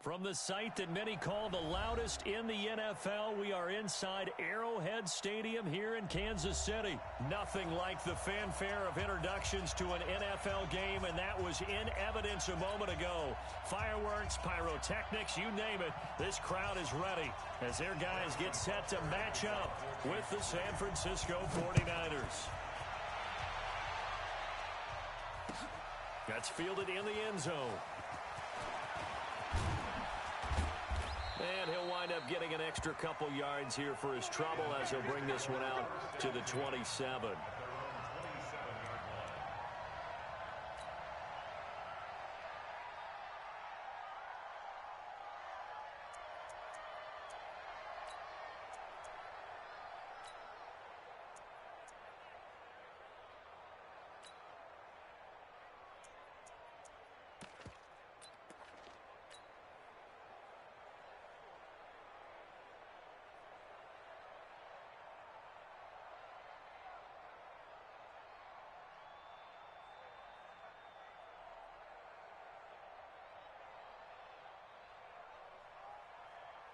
From the site that many call the loudest in the NFL, we are inside Arrowhead Stadium here in Kansas City. Nothing like the fanfare of introductions to an NFL game, and that was in evidence a moment ago. Fireworks, pyrotechnics, you name it, this crowd is ready as their guys get set to match up with the San Francisco 49ers. That's fielded in the end zone. And he'll wind up getting an extra couple yards here for his trouble as he'll bring this one out to the 27.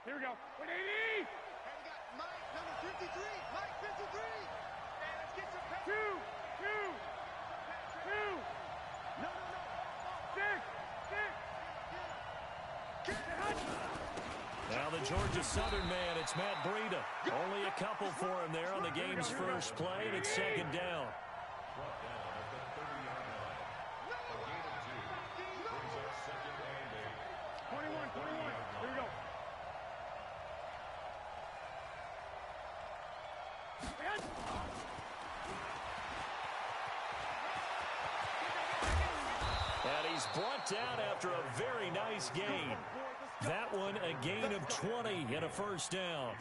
Here we go. 180! And we got Mike, number 53. Mike, 53. And let's get some pep. Two. No. 6. Now the Georgia Southern man, it's Matt Breida. Only a couple for him there on the game's first play, and it's second down. 21. Here we go. And he's brought down after a very nice gain. That one a gain of 20 and a first down.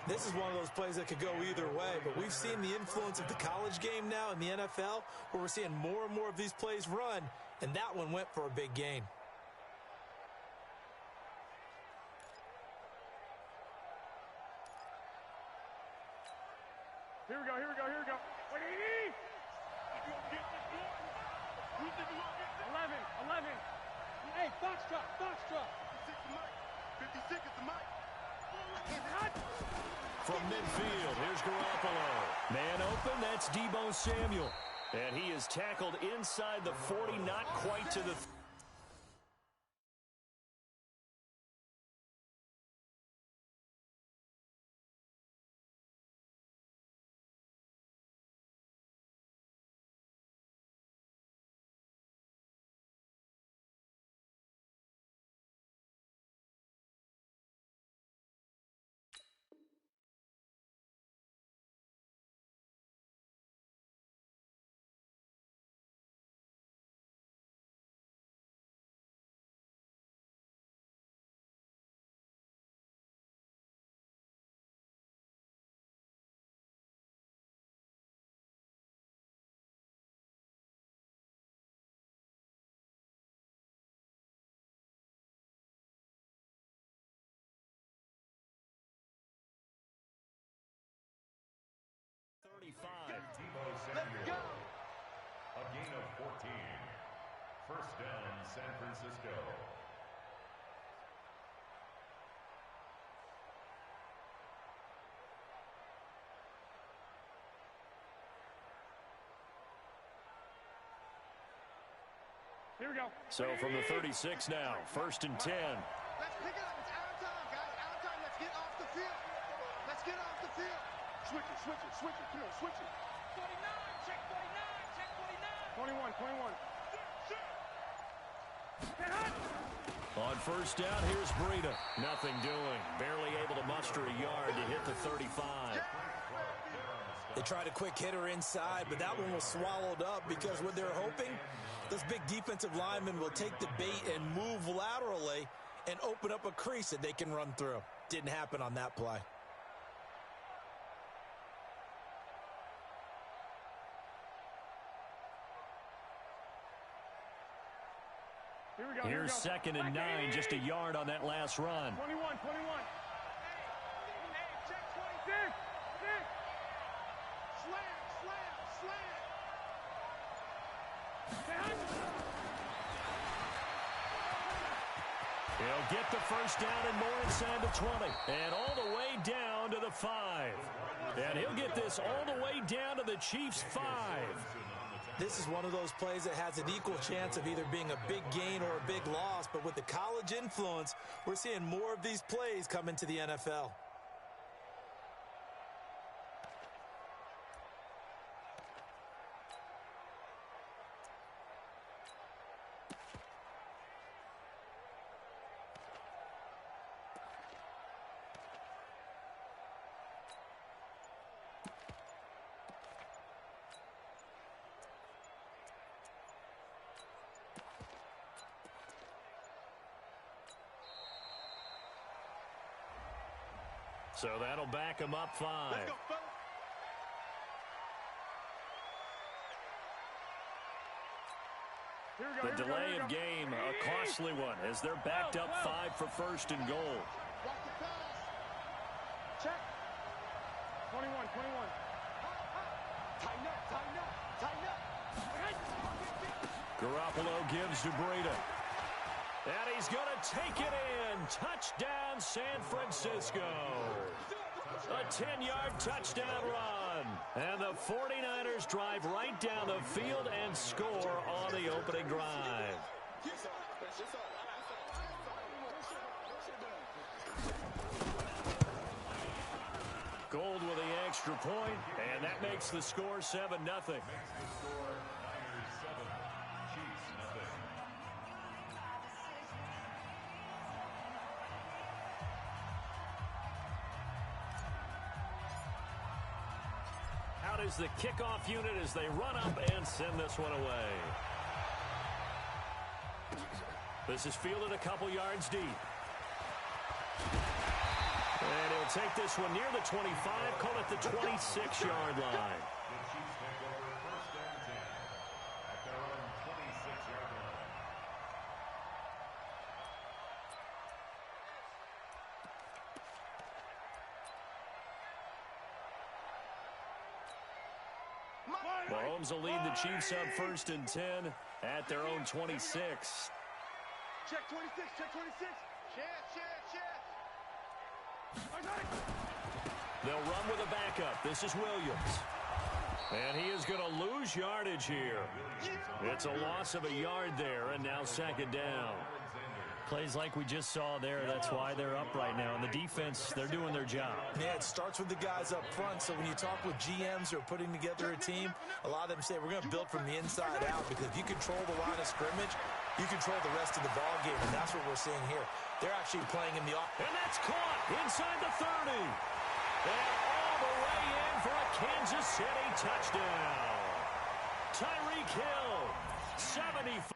This is one of those plays that could go either way, but we've seen the influence of the college game now in the NFL, where we're seeing more and more of these plays run, and that one went for a big gain. Here we go. 180! 11. Hey, Foxtrot. 56 is the mic. From midfield, here's Garoppolo. Man open, that's Deebo Samuel. And he is tackled inside the 40, not quite to the... Let's go. A gain of 14. First down, San Francisco. Here we go. So from the 36 now, first and 10. Let's pick it up. It's out of time, guys. Out of time. Let's get off the field. Switch it. Come on, switch it. 49, check 49. 21. On first down, here's Breida. Nothing doing. Barely able to muster a yard to hit the 35. They tried a quick hitter inside, but that one was swallowed up because what they're hoping, those big defensive linemen will take the bait and move laterally and open up a crease that they can run through. Didn't happen on that play. Here's second and 9, just a yard on that last run. 21. Hey, check 26. Slam. He'll get the first down and more inside the 20. And all the way down to the 5. And he'll get this all the way down to the Chiefs' 5. This is one of those plays that has an equal chance of either being a big gain or a big loss. But with the college influence, we're seeing more of these plays come into the NFL. So that'll back him up 5. Let's go, fellas. Here we go, The delay of game, a costly one, as they're backed up 5 for first and goal. Watch the pass. Check. 21. Tighten up. Garoppolo gives to Breida. And he's going to take it in. Touchdown, San Francisco. A 10-yard touchdown run. And the 49ers drive right down the field and score on the opening drive. Gold with the extra point, and that makes the score 7-0. Out is the kickoff unit as they run up and send this one away. This is fielded a couple yards deep. And he'll take this one near the 25, call it the 26-yard line. The Chiefs take over first and 10 at their own 26-yard line. Mahomes will lead the Chiefs up first and 10 at their own 26. Check 26. Check. They'll run with a backup. This is Williams. And he is going to lose yardage here. It's a loss of a yard there, and now second down. Plays like we just saw there, that's why they're up right now. And the defense, they're doing their job. Yeah, it starts with the guys up front. So when you talk with GMs who are putting together a team, a lot of them say we're going to build from the inside out, because if you control the line of scrimmage, you control the rest of the ball game, and that's what we're seeing here. They're actually playing in the off. And that's caught inside the 30. And all the way in for a Kansas City touchdown. Tyreek Hill, 75.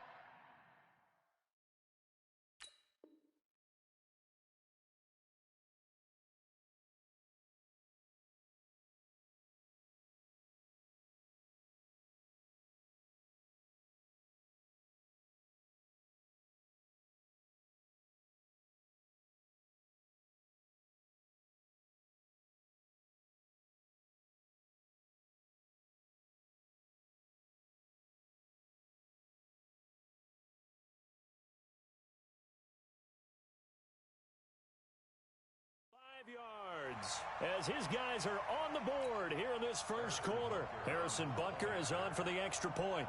Yards as his guys are on the board here in this first quarter. Harrison Butker is on for the extra point.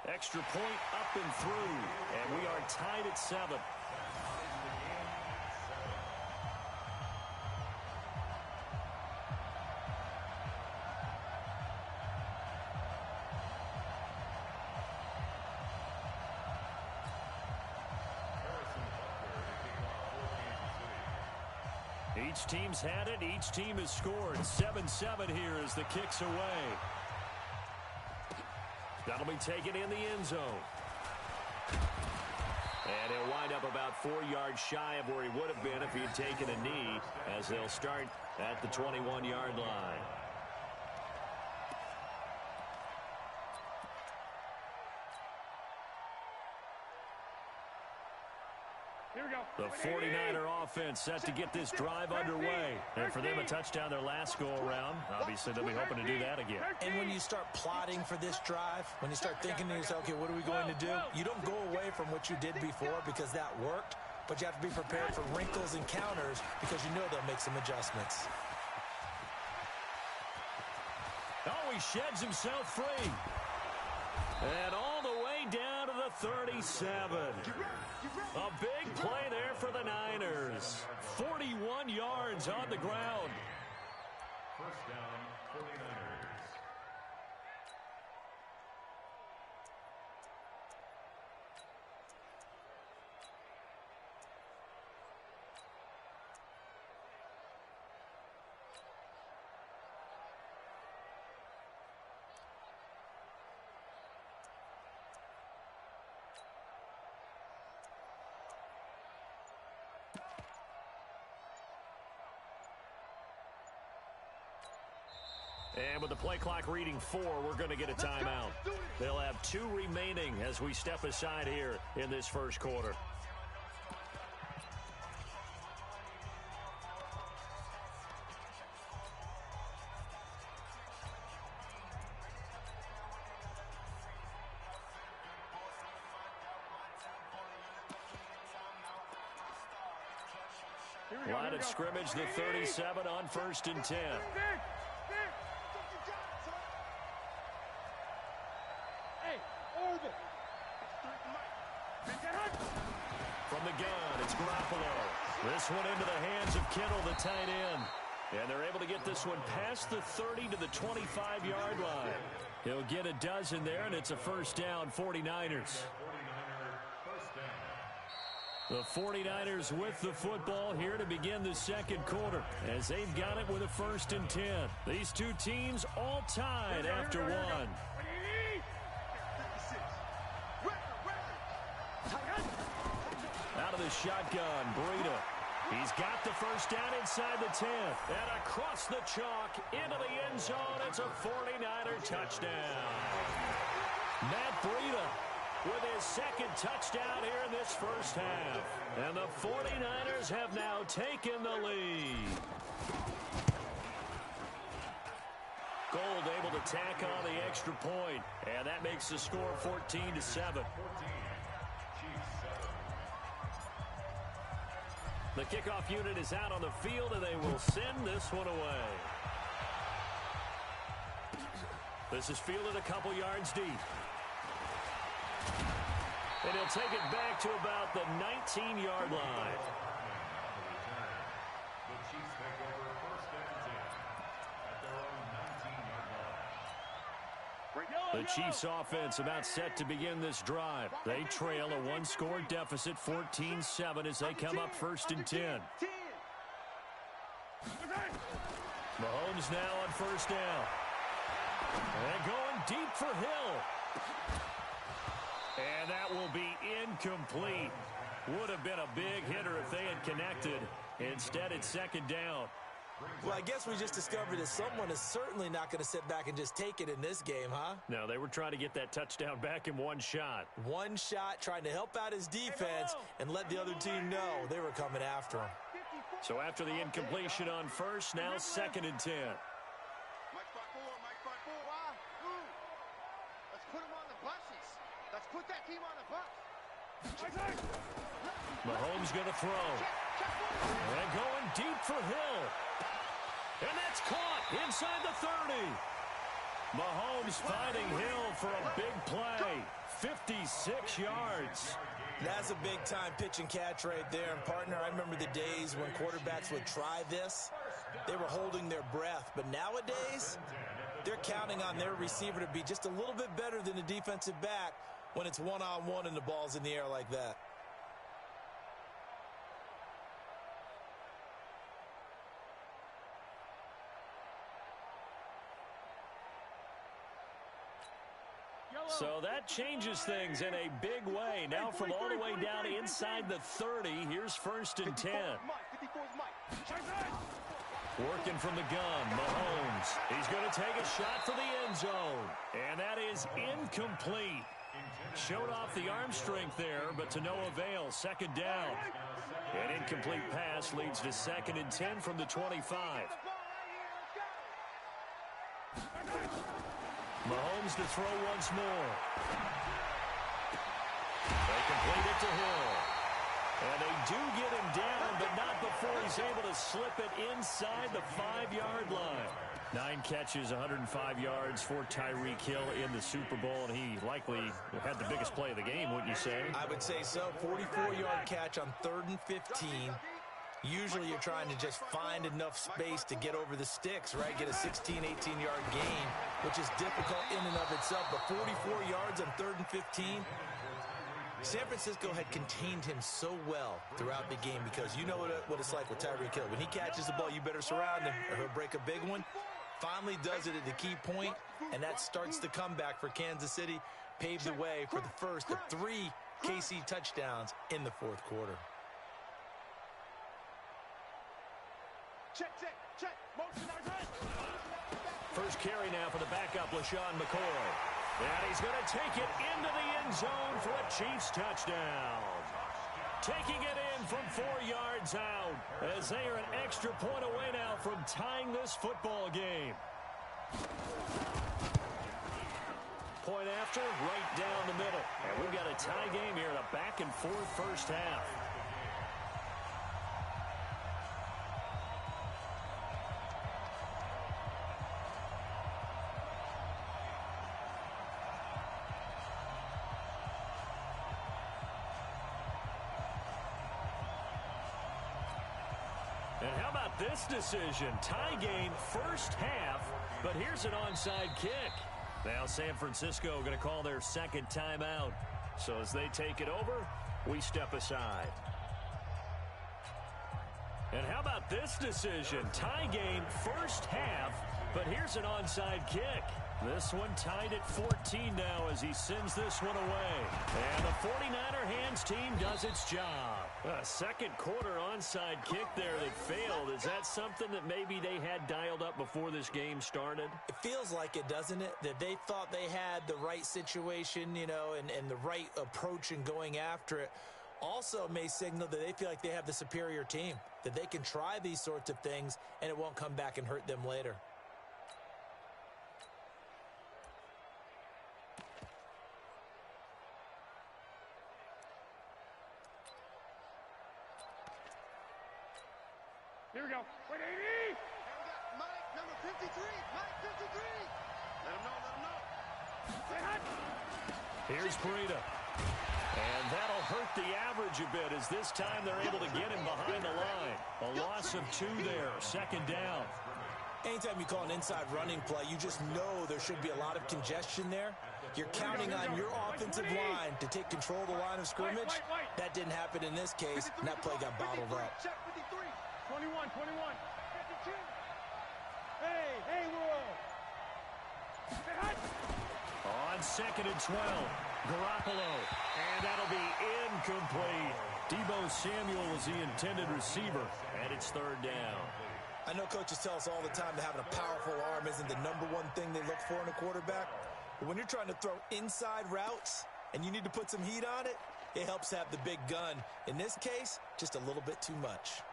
Extra point up and through, and we are tied at 7. Each team's had it. Each team has scored. 7-7 here as the kick's away. That'll be taken in the end zone. And he'll wind up about 4 yards shy of where he would have been if he had taken a knee, as they'll start at the 21-yard line. The 49er offense set to get this drive underway. And for them, a touchdown their last go-around. Obviously, they'll be hoping to do that again. And when you start plotting for this drive, when you start thinking to yourself, okay, what are we going to do? You don't go away from what you did before because that worked, but you have to be prepared for wrinkles and counters because you know they'll make some adjustments. Oh, he sheds himself free. And all the way down to the 37. A big play there for the Niners. 41 yards on the ground. First down, 49ers. And with the play clock reading 4, we're going to get a timeout. They'll have 2 remaining as we step aside here in this first quarter. Line of scrimmage, the 37 on 1st and 10. From the gun, it's Garoppolo. This one into the hands of Kittle, the tight end. And they're able to get this one past the 30 to the 25-yard line. He'll get a dozen there, and it's a first down, 49ers. The 49ers with the football here to begin the second quarter as they've got it with a 1st and 10. These two teams all tied after one. Out of the shotgun, Breida. He's got the first down inside the 10. And across the chalk into the end zone. It's a 49er touchdown. Matt Breida with his second touchdown here in this first half. And the 49ers have now taken the lead. Gold able to tack on the extra point. And that makes the score 14-7. The kickoff unit is out on the field, and they will send this one away. This is fielded a couple yards deep. And he'll take it back to about the 19-yard line. The Chiefs take over 1st and 10 at their own 19-yard line. The Chiefs offense about set to begin this drive. They trail a one-score deficit, 14-7, as they come up 1st and 10. Mahomes now on 1st down. And going deep for Hill. And that will be incomplete. Would have been a big hitter if they had connected. Instead, it's 2nd down. Well, I guess we just discovered that someone is certainly not going to sit back and just take it in this game, huh? No, they were trying to get that touchdown back in one shot. One shot, trying to help out his defense and let the other team know they were coming after him. So after the incompletion on 1st, now 2nd and 10. Mike 5-4. Let's put them on the buses. Let's put that team on the bus. Mahomes going to throw. And going deep for Hill. And that's caught inside the 30. Mahomes finding Hill for a big play. 56 yards. That's a big-time pitch and catch right there. And, partner, I remember the days when quarterbacks would try this. They were holding their breath. But nowadays, they're counting on their receiver to be just a little bit better than the defensive back when it's one-on-one and the ball's in the air like that. So that changes things in a big way. Now from all the way down inside the 30, here's 1st and 10. Working from the gun, Mahomes. He's going to take a shot for the end zone. And that is incomplete. Showed off the arm strength there, but to no avail. Second down. An incomplete pass leads to 2nd and 10 from the 25. Mahomes to throw once more. They complete it to Hill. And they do get him down, but not before he's able to slip it inside the 5-yard line. 9 catches, 105 yards for Tyreek Hill in the Super Bowl, and he likely had the biggest play of the game, wouldn't you say? I would say so. 44-yard catch on 3rd and 15. Usually you're trying to just find enough space to get over the sticks, right? Get a 16, 18-yard gain, which is difficult in and of itself. But 44 yards on 3rd and 15. San Francisco had contained him so well throughout the game because you know what it's like with Tyreek Hill. When he catches the ball, you better surround him or he'll break a big one. Finally does it at the key point, and that starts the comeback for Kansas City. Paved the way for the first of 3 KC touchdowns in the 4th quarter. Check. Motion again. First carry now for the backup, LaShawn McCoy. And he's going to take it into the end zone for a Chiefs touchdown. Taking it in from 4 yards out as they are an extra point away now from tying this football game. Point after, right down the middle. And we've got a tie game here in a back-and-forth first half. And how about this decision? Tie game first half, but here's an onside kick. Now San Francisco going to call their 2nd timeout. So as they take it over, we step aside. And how about this decision? Tie game first half, but here's an onside kick. This one tied at 14 now as he sends this one away. And the 49er hands team does its job. A 2nd quarter onside kick there that failed. Is that something that maybe they had dialed up before this game started? It feels like it, doesn't it? That they thought they had the right situation, you know, and the right approach in going after it. Also may signal that they feel like they have the superior team, that they can try these sorts of things and it won't come back and hurt them later. Here we go. Wait, 80! And we got Mike, number 53. Mike, 53. Let him know. Say hi. Here's Breida. And that'll hurt the average a bit as this time they're able to get him behind the line. A loss of 2 there. 2nd down. Anytime you call an inside running play, you just know there should be a lot of congestion there. You're counting on your offensive line to take control of the line of scrimmage. That didn't happen in this case, and that play got bottled up. Check 53. 21. 52. Hey, Will. Say hi. On 2nd and 12, Garoppolo. And that'll be incomplete. Deebo Samuel was the intended receiver, and it's 3rd down. I know coaches tell us all the time that having a powerful arm isn't the #1 thing they look for in a quarterback. But when you're trying to throw inside routes and you need to put some heat on it, it helps to have the big gun. In this case, just a little bit too much.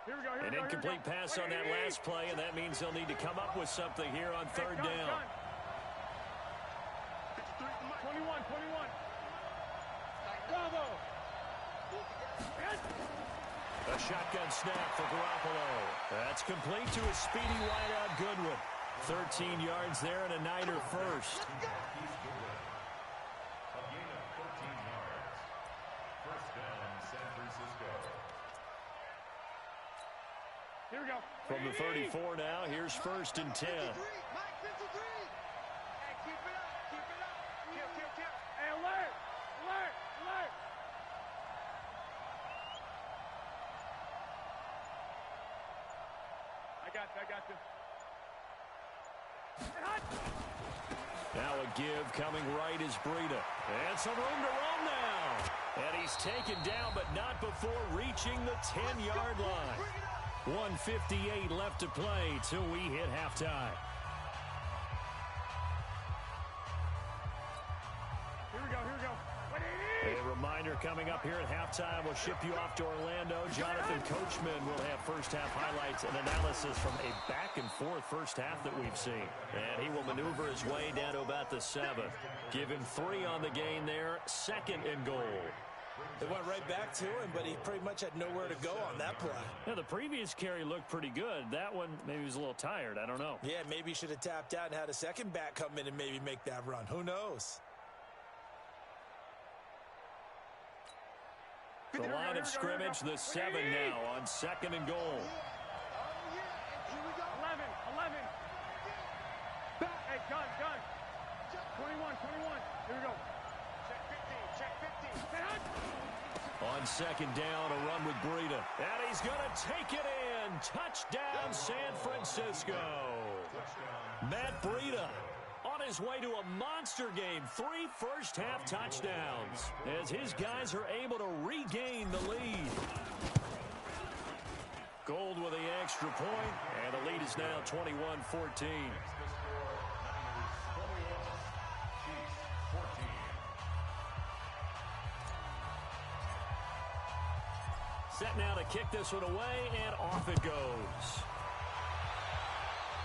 Here we go. An incomplete pass on that last play, and that means they'll need to come up with something here on 3rd down. 21. Bravo. A shotgun snap for Garoppolo. That's complete to a speedy wideout Goodwin. 13 yards there and a Niner first. A gain of 13 yards. First down, San Francisco. Here we go. From the 34 now, here's 1st and 10. Mike, 53. Hey, keep it up. Kill. Hey, alert. I got this. Now a give coming right is Breida. And some room to roam now. And he's taken down, but not before reaching the 10-yard line. 1:58 left to play till we hit halftime. Here we go. A reminder coming up here at halftime. We'll ship you off to Orlando. Jonathan Coachman will have first-half highlights and analysis from a back-and-forth first half that we've seen. And he will maneuver his way down to about the 7. Give him 3 on the gain there. 2nd and goal. They went right back to him, but he pretty much had nowhere to go on that play. Now, the previous carry looked pretty good. That one, maybe he was a little tired. I don't know. Yeah, maybe he should have tapped out and had a second back come in and maybe make that run. Who knows? The line of scrimmage, the 7 now on 2nd and goal. Oh, yeah. And here we go. 11. Hey, gun. 21. Here we go. Check 15. On 2nd down, a run with Breida. And he's going to take it in. Touchdown, San Francisco. Matt Breida on his way to a monster game. 3 first-half touchdowns as his guys are able to regain the lead. Gold with the extra point, and the lead is now 21-14. Set now to kick this one away, and off it goes.